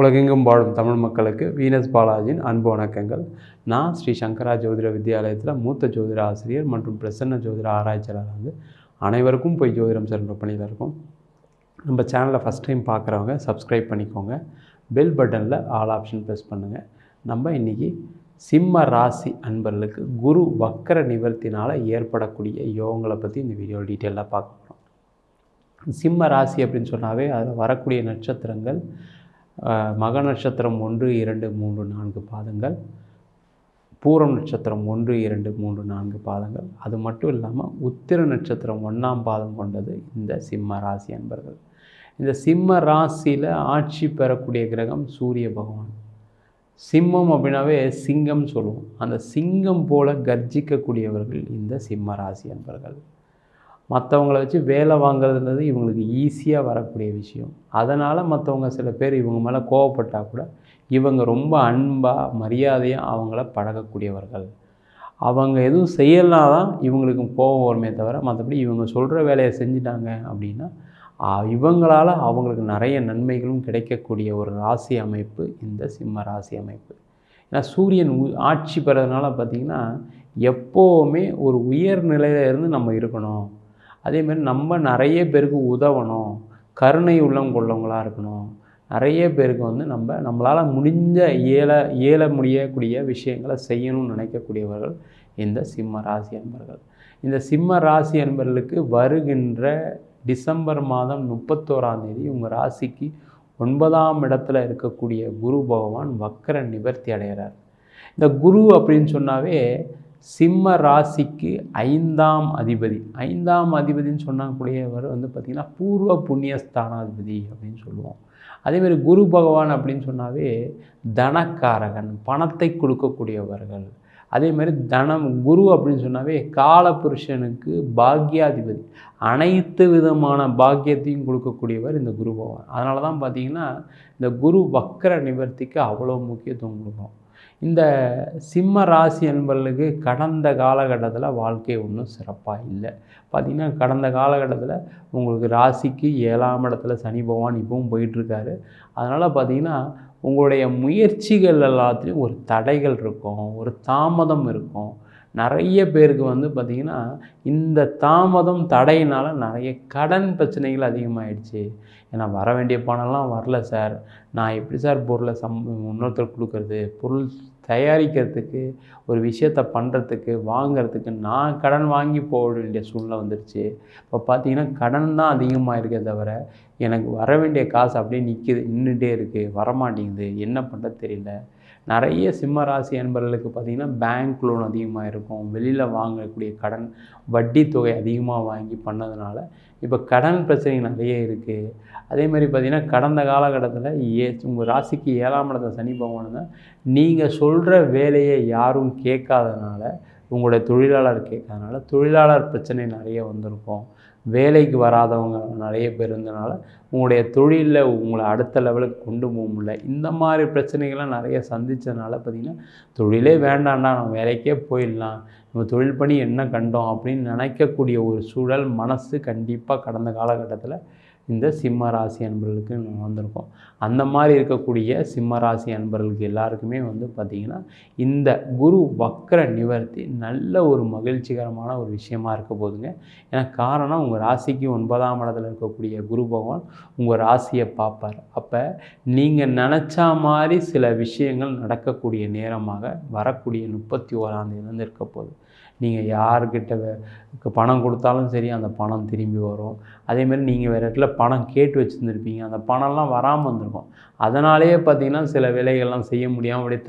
உலகெங்கும் வாழும் தமிழ் மக்களுக்கு வீனஸ் பாலாஜியின் அன்பு வணக்கங்கள். நான் ஸ்ரீ சங்கரா ஜோதிட வித்யாலயத்தில் மூத்த ஜோதிட ஆசிரியர் மற்றும் பிரசன்ன ஜோதிட ஆராய்ச்சியாளர். அனைவருக்கும் போய் ஜோதிடம் செல்கிற பணியில் இருக்கும். நம்ம சேனலை ஃபஸ்ட் டைம் பார்க்குறவங்க சப்ஸ்கிரைப் பண்ணிக்கோங்க. பெல் பட்டனில் ஆல் ஆப்ஷன் ப்ரெஸ் பண்ணுங்கள். நம்ம இன்றைக்கி சிம்ம ராசி அன்பர்களுக்கு குரு வக்கர நிவர்த்தினால் ஏற்படக்கூடிய யோகங்களை பற்றி இந்த வீடியோ டீட்டெயிலாக பார்க்க போகிறோம். சிம்ம ராசி அப்படின்னு சொன்னாவே அதில் வரக்கூடிய நட்சத்திரங்கள் மக நட்சத்திரம் 1, 2, 3, 4 பாதங்கள், பூரம் நட்சத்திரம் 1, 2, 3, 4 பாதங்கள். அது மட்டும் இல்லாமல் உத்திர நட்சத்திரம் 1ஆம் பாதம் கொண்டது இந்த சிம்ம ராசி அன்பர்கள். இந்த சிம்ம ராசியில் ஆட்சி பெறக்கூடிய கிரகம் சூரிய பகவான். சிம்மம் அப்படின்னாவே சிங்கம் சொல்லுவோம். அந்த சிங்கம் போல கர்ஜிக்கக்கூடியவர்கள் இந்த சிம்ம ராசி அன்பர்கள். மற்றவங்கள வச்சு வேலை வாங்குறதுன்றது இவங்களுக்கு ஈஸியாக வரக்கூடிய விஷயம். அதனால் மற்றவங்க சில பேர் இவங்க மேலே கோவப்பட்டால் கூட இவங்க ரொம்ப அன்பாக மரியாதையாக அவங்கள பழகக்கூடியவர்கள். அவங்க எதுவும் செய்யலாம் தான் இவங்களுக்கு கோபம் வருமே தவிர, மற்றபடி இவங்க சொல்கிற வேலையை செஞ்சிட்டாங்க அப்படின்னா இவங்களால் அவங்களுக்கு நிறைய நன்மைகளும் கிடைக்கக்கூடிய ஒரு ராசி அமைப்பு இந்த சிம்ம ராசி அமைப்பு. ஏன்னா சூரியன் ஆட்சி பெறதுனால பார்த்திங்கன்னா எப்போவுமே ஒரு உயர்நிலையில் இருந்து நம்ம இருக்கணும். அதேமாதிரி நம்ம நிறைய பேருக்கு உதவணும், கருணை உள்ளம் கொள்ளவங்களாக இருக்கணும். நிறைய பேருக்கு நம்மளால் முடிஞ்ச இயல முடியக்கூடிய விஷயங்களை செய்யணும்னு நினைக்கக்கூடியவர்கள் இந்த சிம்ம ராசி அன்பர்கள். இந்த சிம்ம ராசி அன்பர்களுக்கு வருகின்ற டிசம்பர் மாதம் 31ஆம் தேதி உங்கள் ராசிக்கு 9ஆம் இடத்துல இருக்கக்கூடிய குரு பகவான் வக்கர நிவர்த்தி அடைகிறார். இந்த குரு அப்படின்னு சொன்னாவே சிம்ம ராசிக்கு 5ஆம் அதிபதி. 5ஆம் அதிபதினு சொன்னக்கூடியவர் பார்த்திங்கன்னா பூர்வ புண்ணிய ஸ்தானாதிபதி அப்படின்னு சொல்லுவோம். அதேமாதிரி குரு பகவான் அப்படின்னு சொன்னாவே தனக்காரகன், பணத்தை கொடுக்கக்கூடியவர்கள். அதேமாதிரி குரு அப்படின்னு சொன்னாவே காலபுருஷனுக்கு பாக்யாதிபதி, அனைத்து விதமான பாக்கியத்தையும் கொடுக்கக்கூடியவர் இந்த குரு பகவான். அதனால தான் பார்த்திங்கன்னா இந்த குரு வக்கர நிவர்த்திக்கு அவ்வளோ முக்கியத்துவம் கொடுக்கும். இந்த சிம்ம ராசி என்பவர்களுக்கு கடந்த காலகட்டத்தில் வாழ்க்கை ஒன்றும் சிறப்பாக இல்லை. பார்த்திங்கன்னா கடந்த காலகட்டத்தில் உங்களுக்கு ராசிக்கு 7ஆம் இடத்துல சனி பகவான் இப்பவும் போயிட்டுருக்காரு. அதனால் பார்த்திங்கன்னா உங்களுடைய முயற்சிகள் எல்லாத்துலேயும் ஒரு தடைகள் இருக்கும், ஒரு தாமதம் இருக்கும். நிறைய பேருக்கு பார்த்திங்கன்னா இந்த தாமதம் தடையினால் நிறைய கடன் பிரச்சனைகள் அதிகமாகிடுச்சு. ஏன்னா வர வேண்டிய பணம்லாம் வரல சார், நான் எப்படி சார் பொருளை இன்னொருத்தர் கொடுக்கறது, பொருள் தயாரிக்கிறதுக்கு ஒரு விஷயத்தை பண்ணுறதுக்கு வாங்கிறதுக்கு நான் கடன் வாங்கி போக வேண்டிய சூழ்நிலை வந்துடுச்சு. இப்போ பார்த்திங்கன்னா கடன் தான் அதிகமாக இருக்கே தவிர எனக்கு வர வேண்டிய காசு அப்படியே நின்றுட்டே இருக்குது, வரமாட்டேங்குது, என்ன பண்ணுறது தெரியல. நிறைய சிம்ம ராசி என்பவர்களுக்கு பார்த்திங்கன்னா பேங்க் லோன் அதிகமாக இருக்கும், வெளியில் வாங்கக்கூடிய கடன் வட்டி தொகை அதிகமாக வாங்கி பண்ணதுனால இப்போ கடன் பிரச்சனை நிறைய இருக்குது. அதே மாதிரி பார்த்திங்கன்னா கடந்த காலகட்டத்தில் உங்கள் ராசிக்கு 7ஆம் இடத்துல சனி பகவான் தான். நீங்கள் சொல்கிற வேலையை யாரும் கேட்காதனால, உங்களுடைய தொழிலாளர் கேட்காதனால தொழிலாளர் பிரச்சனை நிறைய வந்திருக்கும். வேலைக்கு வராதவங்க நிறைய பேர் இருந்தனால உங்களுடைய தொழிலில் உங்களை அடுத்த லெவலுக்கு கொண்டு போக முடியல. இந்த மாதிரி பிரச்சனைகள்லாம் நிறைய சந்தித்ததுனால பார்த்திங்கன்னா தொழிலே வேண்டாம்டா, நம்ம வேலைக்கே போயிடலாம், நம்ம தொழில் பண்ணி என்ன கண்டோம் அப்படின்னு நினைக்கக்கூடிய ஒரு சூழல் மனசு கண்டிப்பாக கடந்த காலகட்டத்தில் இந்த சிம்ம ராசி அன்பர்களுக்கு வந்திருக்கும். அந்த மாதிரி இருக்கக்கூடிய சிம்ம ராசி அன்பர்களுக்கு எல்லாருக்குமே பார்த்திங்கன்னா இந்த குரு வக்கர நிவர்த்தி நல்ல ஒரு மகிழ்ச்சிகரமான ஒரு விஷயமா இருக்க போதுங்க. ஏன்னா காரணம் உங்கள் ராசிக்கு 9ஆம் இடத்துல இருக்கக்கூடிய குரு பகவான் உங்கள் ராசியை பார்ப்பார். அப்போ நீங்கள் நினச்சா மாதிரி சில விஷயங்கள் நடக்கக்கூடிய நேரமாக வரக்கூடிய 31ஆம் தேதியிலேருந்து இருக்க போகுது. நீங்கள் யார்கிட்ட பணம் கொடுத்தாலும் சரி அந்த பணம் திரும்பி வரும். அதேமாதிரி நீங்கள் வேறு இடத்துல பணம் கேட்டு வச்சுருந்துருப்பீங்க, அந்த பணம்லாம் வராமல் வந்திருக்கும். அதனாலேயே பார்த்திங்கன்னா சில வேலைகள்லாம் செய்ய முடியாமல் அப்படியே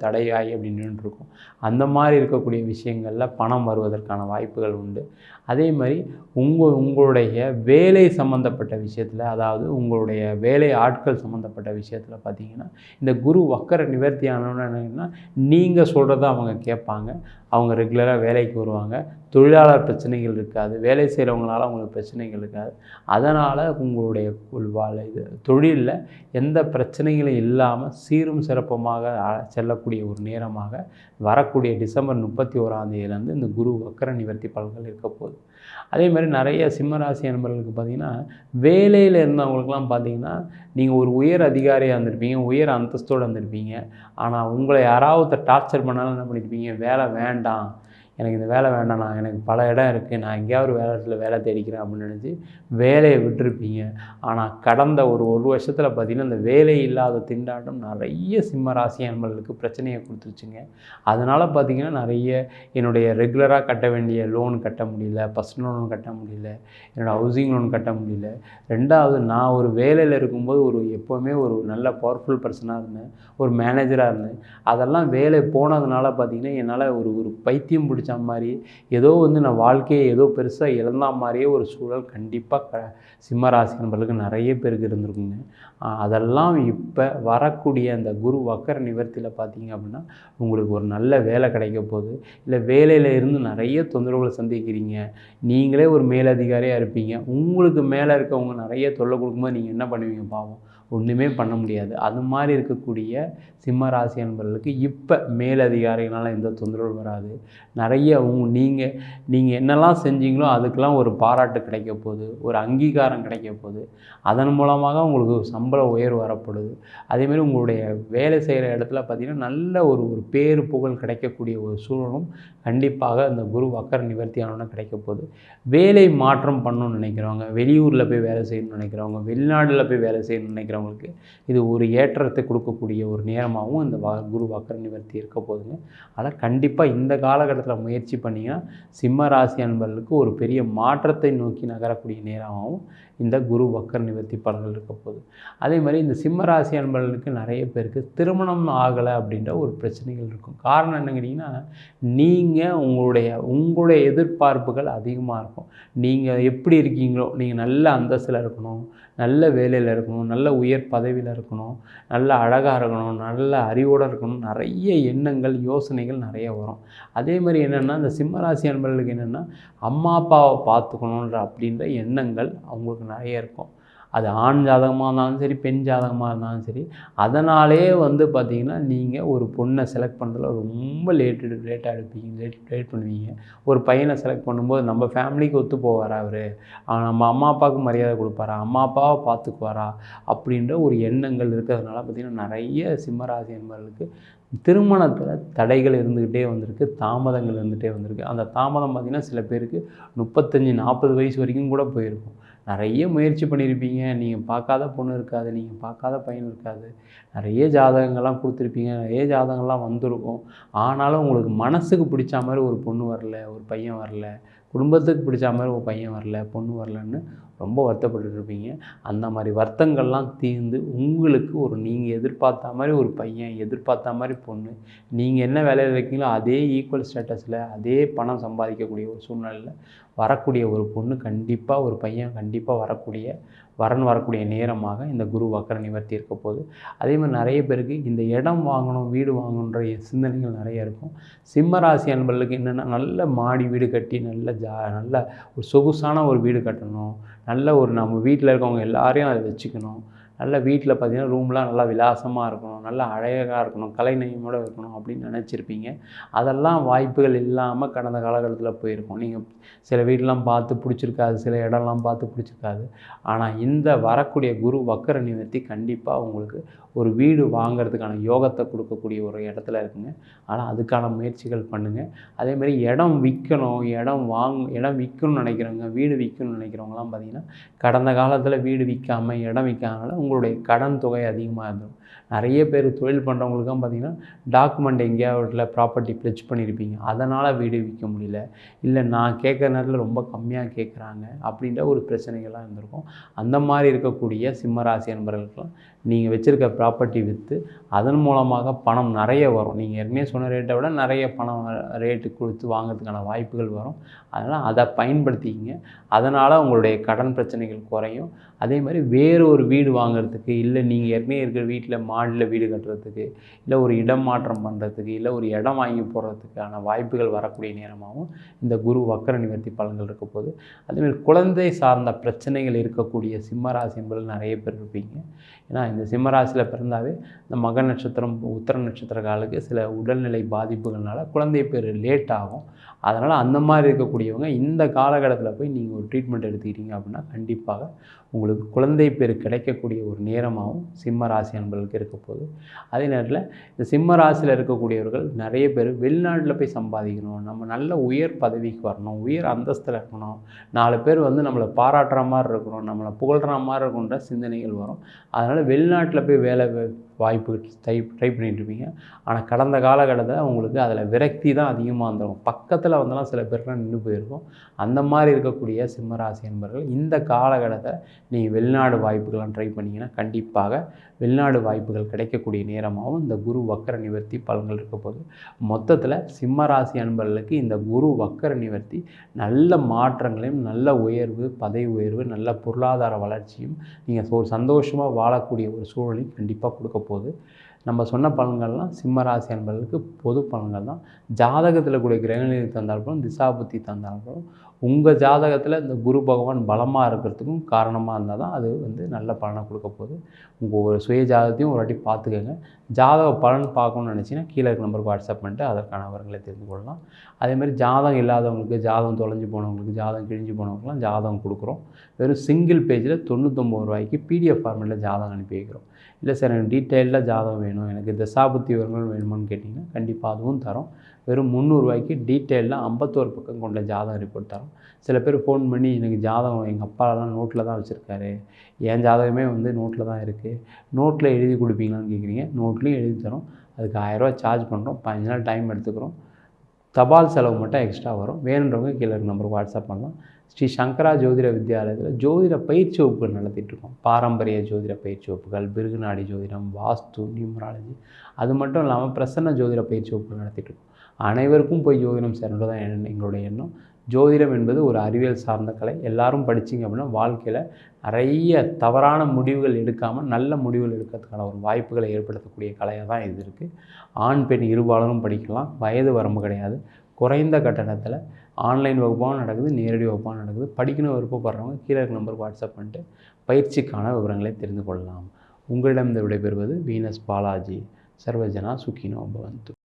தடையாகி அப்படி நின்றுருக்கும். அந்த மாதிரி இருக்கக்கூடிய விஷயங்களில் பணம் வருவதற்கான வாய்ப்புகள் உண்டு. அதே மாதிரி உங்களுடைய வேலை சம்மந்தப்பட்ட விஷயத்தில், அதாவது உங்களுடைய வேலை ஆட்கள் சம்மந்தப்பட்ட விஷயத்தில் பார்த்திங்கன்னா இந்த குரு வக்கர நிவர்த்தி ஆனோன்னா நீங்கள் சொல்கிறத அவங்க கேட்பாங்க, அவங்க ரெகுலராக வேலைக்கு வருவாங்க, தொழிலாளர் பிரச்சனைகள் இருக்காது, வேலை செய்கிறவங்களால அவங்களுக்கு பிரச்சனைகள் இருக்காது. அதனால் உங்களுடைய தொழிலில் எந்த பிரச்சனைகளும் இல்லாமல் சீரும் சிறப்புமாக செல்லக்கூடிய ஒரு நேரமாக வரக்கூடிய டிசம்பர் 31ஆம் தேதியிலேருந்து இந்த குரு வக்கர நிவர்த்தி பலன்கள் இருக்க போகுது. அதே மாதிரி நிறைய சிம்மராசி அன்பர்களுக்கு பார்த்திங்கன்னா, வேலையில் இருந்தவங்களுக்கெல்லாம் பார்த்திங்கன்னா, நீங்கள் ஒரு உயர் அதிகாரியாக இருந்திருப்பீங்க, உயர் அந்தஸ்தோடு இருந்திருப்பீங்க. ஆனால் உங்களை யாராவது டார்ச்சர் பண்ணாலும் என்ன பண்ணியிருப்பீங்க, வேலை வேண்டாம், எனக்கு இந்த வேலை வேண்டாம், எனக்கு பல இடம் இருக்குது, நான் எங்கேயாவது ஒரு இடத்துல வேலை தேடிக்கிறேன் அப்படின்னு நினச்சி வேலையை விட்டுருப்பீங்க. ஆனால் கடந்த ஒரு வருஷத்தில் பார்த்திங்கன்னா, இந்த வேலை இல்லாத திண்டாட்டம் நிறைய சிம்ம ராசி அன்பர்களுக்கு பிரச்சனையை கொடுத்துருச்சுங்க. அதனால் பார்த்திங்கன்னா, நிறைய என்னுடைய ரெகுலராக கட்ட வேண்டிய லோன் கட்ட முடியல, பர்சனல் லோன் கட்ட முடியல, என்னோடய ஹவுசிங் லோன் கட்ட முடியல. ரெண்டாவது, நான் ஒரு வேலையில் இருக்கும்போது எப்போவுமே ஒரு நல்ல பவர்ஃபுல் பர்சனாக இருந்தேன், ஒரு மேனேஜராக இருந்தேன். அதெல்லாம் வேலை போனதுனால பார்த்திங்கன்னா, என்னால் ஒரு பைத்தியம் பிடிச்ச மாதிரி ஏதோ நான் வாழ்க்கையை ஏதோ பெருசாக இழந்தா மாதிரியே ஒரு சூழல் கண்டிப்பாக சிம்மராசி நண்பர்களுக்கு நிறைய பேருக்கு இருந்திருக்குங்க. அதெல்லாம் இப்போ வரக்கூடிய அந்த குரு வக்கர நிவர்த்தியில் பார்த்தீங்க அப்படின்னா, உங்களுக்கு ஒரு நல்ல வேலை கிடைக்க போகுது. இல்லை வேலையில் இருந்து நிறைய தொந்தரவுகளை சந்திக்கிறீங்க, நீங்களே ஒரு மேலதிகாரியாக இருப்பீங்க, உங்களுக்கு மேலே இருக்கவங்க நிறைய தொல்லை கொடுக்கும்போது நீங்கள் என்ன பண்ணுவீங்க பாவம், ஒன்றுமே பண்ண முடியாது. அது மாதிரி இருக்கக்கூடிய சிம்ம ராசி அன்பர்களுக்கு இப்போ மேலதிகாரிகளால் எந்த தொந்தரவு வராது. நிறைய நீங்கள் என்னெல்லாம் செஞ்சீங்களோ அதுக்கெல்லாம் ஒரு பாராட்டு கிடைக்க போகுது, ஒரு அங்கீகாரம் கிடைக்க போகுது. அதன் மூலமாக உங்களுக்கு சம்பள உயர்வு வரப்படுது. அதேமாதிரி உங்களுடைய வேலை செய்கிற இடத்துல பார்த்திங்கன்னா, நல்ல ஒரு பேரு புகழ் கிடைக்கக்கூடிய ஒரு சூழலும் கண்டிப்பாக இந்த குரு வக்கர நிவர்த்தியானோட கிடைக்க போகுது. வேலை மாற்றம் பண்ணணும்னு நினைக்கிறவங்க, வெளியூரில் போய் வேலை செய்யணும்னு நினைக்கிறவங்க, வெளிநாட்டில் போய் வேலை செய்யணும்னு நினைக்கிறவங்களுக்கு இது ஒரு ஏற்றத்தை கொடுக்கக்கூடிய ஒரு நேரமாகவும் இந்த குரு வக்கர நிவர்த்தி இருக்க போகுதுங்க. அதனால் கண்டிப்பாக இந்த காலகட்டத்தில் முயற்சி பண்ணிங்கன்னா, சிம்ம ராசி அன்பர்களுக்கு ஒரு பெரிய மாற்றத்தை நோக்கி நகரக்கூடிய நேரமாகவும் இந்த குரு வக்கர நிவர்த்தி பலன்கள் இருக்க போகுது. அதே மாதிரி இந்த சிம்ம ராசி அன்பர்களுக்கு நிறைய பேருக்கு திருமணம் ஆகலை அப்படின்ற ஒரு பிரச்சனைகள் இருக்கும். காரணம் என்ன கேட்டிங்கன்னா, நீங்கள் உங்களுடைய எதிர்பார்ப்புகள் அதிகமாக இருக்கும். நீங்கள் எப்படி இருக்கீங்களோ, நீங்கள் நல்ல அந்தஸ்தில் இருக்கணும், நல்ல வேலையில் இருக்கணும், நல்ல உயர் பதவியில் இருக்கணும், நல்ல அழகாக இருக்கணும், நல்ல அறிவோடு இருக்கணும், நிறைய எண்ணங்கள் யோசனைகள் நிறைய வரும். அதே மாதிரி என்னென்னா, இந்த சிம்மராசி அன்பர்களுக்கு என்னென்னா, அம்மா அப்பாவை பார்த்துக்கணுன்ற அப்படின்ற எண்ணங்கள் அவங்களுக்கு நிறைய இருக்கும். அது ஆண் ஜாதகமாக இருந்தாலும் சரி, பெண் ஜாதகமாக இருந்தாலும் சரி. அதனாலே பார்த்திங்கன்னா, நீங்கள் ஒரு பொண்ணை செலக்ட் பண்ணுறதுல ரொம்ப லேட்டாக எடுப்பீங்க, லேட் பண்ணுவீங்க. ஒரு பையனை செலக்ட் பண்ணும்போது நம்ம ஃபேமிலிக்கு ஒத்து போவாரா அவர், நம்ம அம்மா அப்பாவுக்கு மரியாதை கொடுப்பாரா, அம்மா அப்பாவை பார்த்துக்குவாரா அப்படின்ற ஒரு எண்ணங்கள் இருக்கிறதுனால பார்த்திங்கன்னா, நிறைய சிம்மராசி என்பவர்களுக்கு திருமணத்தில் தடைகள் இருந்துக்கிட்டே வந்திருக்கு, தாமதங்கள் இருந்துகிட்டே வந்திருக்கு. அந்த தாமதம் பார்த்திங்கன்னா, சில பேருக்கு 35-40 வயசு வரைக்கும் கூட போயிருக்கும். நிறைய முயற்சி பண்ணியிருப்பீங்க, நீங்கள் பார்க்காத பொண்ணு இருக்காது, நீங்கள் பார்க்காத பையன் இருக்காது, நிறைய ஜாதகங்கள்லாம் கொடுத்துருப்பீங்க, நிறைய ஜாதகங்கள்லாம் வந்திருக்கும். ஆனாலும் உங்களுக்கு மனசுக்கு பிடிச்ச மாதிரி ஒரு பொண்ணு வரல, ஒரு பையன் வரல, குடும்பத்துக்கு பிடிச்ச மாதிரி ஒரு பையன் வரல, பொண்ணு வரலன்னு ரொம்ப வருத்தப்பட்டுருப்பீங்க. அந்த மாதிரி வருத்தங்கள்லாம் தீர்ந்து உங்களுக்கு நீங்கள் எதிர்பார்த்த மாதிரி ஒரு பையன், எதிர்பார்த்த மாதிரி பொண்ணு, நீங்கள் என்ன வேலையில் இருக்கீங்களோ அதே ஈக்குவல் ஸ்டேட்டஸில் அதே பணம் சம்பாதிக்கக்கூடிய ஒரு சூழ்நிலையில் வரக்கூடிய ஒரு பொண்ணு கண்டிப்பாக, ஒரு பையன் கண்டிப்பாக வரக்கூடிய நேரமாக இந்த குரு வக்கர நிவர்த்தி இருக்க போகுது. அதே மாதிரி நிறைய பேருக்கு இந்த இடம் வாங்கணும், வீடு வாங்கணுன்ற சிந்தனைகள் நிறைய இருக்கும். சிம்மராசி அன்பர்களுக்கு என்னென்னா, நல்ல மாடி வீடு கட்டி நல்ல ஒரு சொகுசான ஒரு வீடு கட்டணும், நல்ல நம்ம வீட்டில் இருக்கவங்க எல்லாரையும் அதை வச்சுக்கணும், நல்ல வீட்டில் பார்த்திங்கன்னா ரூம்லாம் நல்லா விலாசமாக இருக்கணும், நல்லா அழகாக இருக்கணும், கலைநயமோடு இருக்கணும் அப்படின்னு நினச்சிருப்பீங்க. அதெல்லாம் வாய்ப்புகள் இல்லாமல் கடந்த காலகட்டத்தில் போயிருக்கும். நீங்கள் சில வீடெலாம் பார்த்து பிடிச்சிருக்காது, சில இடம்லாம் பார்த்து பிடிச்சிருக்காது. ஆனால் இந்த வரக்கூடிய குரு வக்கர நிவர்த்தி கண்டிப்பாக உங்களுக்கு ஒரு வீடு வாங்கிறதுக்கான யோகத்தை கொடுக்கக்கூடிய ஒரு இடத்துல இருக்குங்க. ஆனால் அதுக்கான முயற்சிகள் பண்ணுங்கள். அதேமாதிரி இடம் விற்கணும், இடம் விற்கணும்னு நினைக்கிறவங்க, வீடு விற்கணும்னு நினைக்கிறவங்களாம் பார்த்திங்கன்னா, கடந்த காலத்தில் வீடு விற்காமல் இடம் விற்காதனால உங்களுடைய கடன் தொகை அதிகமாக இருந்துடும். நிறைய பேர் தொழில் பண்ணுறவங்களுக்கும் பார்த்திங்கன்னா, டாக்குமெண்ட் எங்கேயாவது ப்ராப்பர்ட்டி ப்ளெட்ஜ் பண்ணியிருப்பீங்க, அதனால் வீடு விற்க முடியல, இல்லை நான் கேட்குற நேரத்தில் ரொம்ப கம்மியாக கேட்குறாங்க அப்படின்ற ஒரு பிரச்சனைகள்லாம் இருந்திருக்கும். அந்த மாதிரி இருக்கக்கூடிய சிம்மராசி அன்பர்களுக்கெல்லாம் நீங்கள் வச்சுருக்க ப்ராப்பர்ட்டி விற்று அதன் மூலமாக பணம் நிறைய வரும். நீங்கள் ஏற்கனவே சொன்ன ரேட்டை விட நிறைய பணம் ரேட்டு கொடுத்து வாங்கிறதுக்கான வாய்ப்புகள் வரும். அதனால் அதை பயன்படுத்திக்கிங்க. அதனால் உங்களுடைய கடன் பிரச்சனைகள் குறையும். அதே மாதிரி வேறு ஒரு வீடு வாங்கிறதுக்கு, இல்லை நீங்கள் ஏற்கனவே இருக்கிற வீட்டில் மாடியில் வீடு கட்டுறதுக்கு, இல்லை ஒரு இடம் மாற்றம் பண்ணுறதுக்கு, இல்லை ஒரு இடம் வாங்கி போடுறதுக்கான வாய்ப்புகள் வரக்கூடிய நேரமாகவும் இந்த குரு வக்கர நிவர்த்தி பலன்கள் இருக்க போது. அதேமாதிரி குழந்தை சார்ந்த பிரச்சனைகள் இருக்கக்கூடிய சிம்மராசி என்பதில் நிறைய பேர் இருப்பீங்க. ஏன்னா தான். இந்த சிம்ம ராசியில் பிறந்தாவே இந்த மக நட்சத்திரம், உத்திர நட்சத்திரக்காரர்களுக்கு சில உடல்நிலை பாதிப்புகள்னால குழந்தை பேர் லேட் ஆகும். அதனால் அந்த மாதிரி இருக்கக்கூடியவங்க இந்த காலகட்டத்தில் போய் நீங்கள் ஒரு ட்ரீட்மெண்ட் எடுத்துக்கிட்டீங்க அப்படின்னா கண்டிப்பாக உங்களுக்கு குழந்தை பேர் கிடைக்கக்கூடிய ஒரு நேரமாகவும் சிம்ம ராசி அன்பர்களுக்கு இருக்க போகுது. அதே நேரத்தில் இந்த சிம்ம ராசியில் இருக்கக்கூடியவர்கள் நிறைய பேர் வெளிநாட்டில் போய் சம்பாதிக்கணும், நம்ம நல்ல உயர் பதவிக்கு வரணும், உயர் அந்தஸ்தில் இருக்கணும், 4 பேர் வந்து நம்மளை பாராட்டுற மாதிரி இருக்கணும், நம்மளை புகழ்கிற மாதிரி இருக்கணுன்ற சிந்தனைகள் வரும். அதனால் வெளிநாட்டில் போய் வேலை வாய்ப்பு ட்ரை பண்ணிகிட்டு இருப்பீங்க. ஆனால் கடந்த காலகட்டத்தில் உங்களுக்கு அதில் விரக்தி தான் அதிகமாக வந்துடும். பக்கத்தில் வந்தாலும் சில பேர்லாம் நின்று போயிருக்கும். அந்த மாதிரி இருக்கக்கூடிய சிம்மராசி என்பவர்கள் இந்த காலகட்டத்தில் நீங்கள் வெளிநாடு வாய்ப்புகள்லாம் ட்ரை பண்ணிங்கன்னா கண்டிப்பாக வெளிநாடு வாய்ப்புகள் கிடைக்கக்கூடிய நேரமாகவும் இந்த குரு வக்கர நிவர்த்தி பலன்கள் இருக்க போது. மொத்தத்தில் சிம்மராசி அன்பர்களுக்கு இந்த குரு வக்கர நிவர்த்தி நல்ல மாற்றங்களையும், நல்ல உயர்வு, பதவி உயர்வு, நல்ல பொருளாதார வளர்ச்சியும், நீங்கள் ஒரு சந்தோஷமாக வாழக்கூடிய ஒரு சூழலையும் கண்டிப்பாக கொடுக்க போகுது. நம்ம சொன்ன பலன்கள்லாம் சிம்மராசி அன்பர்களுக்கு பொது பலன்கள் தான். ஜாதகத்தில் கூடிய கிரகநிலை தந்தாலும், திசாபுத்தி தந்தாலும், உங்கள் ஜாதகத்தில் இந்த குரு பகவான் பலமாக இருக்கிறதுக்கும் காரணமாக இருந்தால் தான் அது வந்து நல்ல பலனை கொடுக்க போகுது. உங்கள் ஒரு சுய ஜாதகத்தையும் ஒரு வாட்டி பார்த்துக்கோங்க. ஜாதக பலன் பார்க்கணும்னு நினச்சிங்கன்னா கீழே இருக்க நம்பருக்கு வாட்ஸ்அப் பண்ணிட்டு அதற்கான விவரங்களை தெரிந்து கொள்ளலாம். அதேமாதிரி ஜாதகம் இல்லாதவங்களுக்கு, ஜாதகம் தொலைஞ்சு போனவங்களுக்கு, ஜாதகம் கிழிஞ்சு போனவங்களுக்குலாம் ஜாதகம் கொடுக்குறோம். வெறும் சிங்கிள் பேஜில் 99 ரூபாய்க்கு பிடிஎஃப் ஃபார்மேட்டில் ஜாதகம் அனுப்பி வைக்கிறோம். இல்லை சார் எனக்கு டீட்டெயில்டாக ஜாதகம் வேணும், எனக்கு தசாபுத்தி விவரங்கள் வேணுமான்னு கேட்டிங்கன்னா கண்டிப்பாக அதுவும் தரோம். வெறும் 300 ரூபாய்க்கு டீட்டெயிலாக 51 பக்கம் கொண்ட ஜாதகம் ரிப்போர்ட் தரோம். சில பேர் ஃபோன் பண்ணி எனக்கு ஜாதகம் எங்கள் அப்பாலாம் நோட்டில் தான் வச்சுருக்காரு, என் ஜாதகமே வந்து நோட்டில் தான் இருக்குது, நோட்டில் எழுதி கொடுப்பீங்களான்னு கேட்குறீங்க. நோட்லேயும் எழுதி தரோம். அதுக்கு 1000 ரூபா சார்ஜ் பண்ணுறோம். 15 நாள் டைம் எடுத்துக்கிறோம். தபால் செலவு மட்டும் எக்ஸ்ட்ரா வரும். வேணுன்றவங்க கீழே இருக்க நம்பருக்கு வாட்ஸ்அப் பண்ணலாம். ஸ்ரீ சங்கரா ஜோதிட வித்யாலயத்தில் ஜோதிட பயிற்சி வகுப்புகள் நடத்திட்டுருக்கோம். பாரம்பரிய ஜோதிட பயிற்சி வகுப்புகள், பிருகுநாடி ஜோதிடம், வாஸ்து, நியூமராலஜி, அது மட்டும் இல்லாமல் பிரசன்ன ஜோதிட பயிற்சி வகுப்புகள் நடத்திட்டுருக்கோம். அனைவருக்கும் போய் ஜோதிடம் சேரணும் தான் எங்களுடைய எண்ணம். ஜோதிடம் என்பது ஒரு அறிவியல் சார்ந்த கலை. எல்லாரும் படிச்சிங்க அப்படின்னா வாழ்க்கையில் நிறைய தவறான முடிவுகள் எடுக்காமல் நல்ல முடிவுகள் எடுக்கிறதுக்கான ஒரு வாய்ப்புகளை ஏற்படுத்தக்கூடிய கலையாக தான் இது இருக்குது. ஆண் பெண் இருபாலரும் படிக்கலாம். வயது வரம்பு கிடையாது. குறைந்த கட்டணத்தில் ஆன்லைன் வகுப்பாகவும் நடக்குது, நேரடி வகுப்பாகவும் நடக்குது. படிக்கணும் விருப்பப்படுறவங்க கீழே இருக்க நம்பருக்கு வாட்ஸ்அப் பண்ணிட்டு பயிற்சிக்கான விவரங்களை தெரிந்து கொள்ளலாம். உங்களிடம் இந்த விடைபெறுவது வீனஸ் பாலாஜி. சர்வஜனா சுகினோ பவந்து.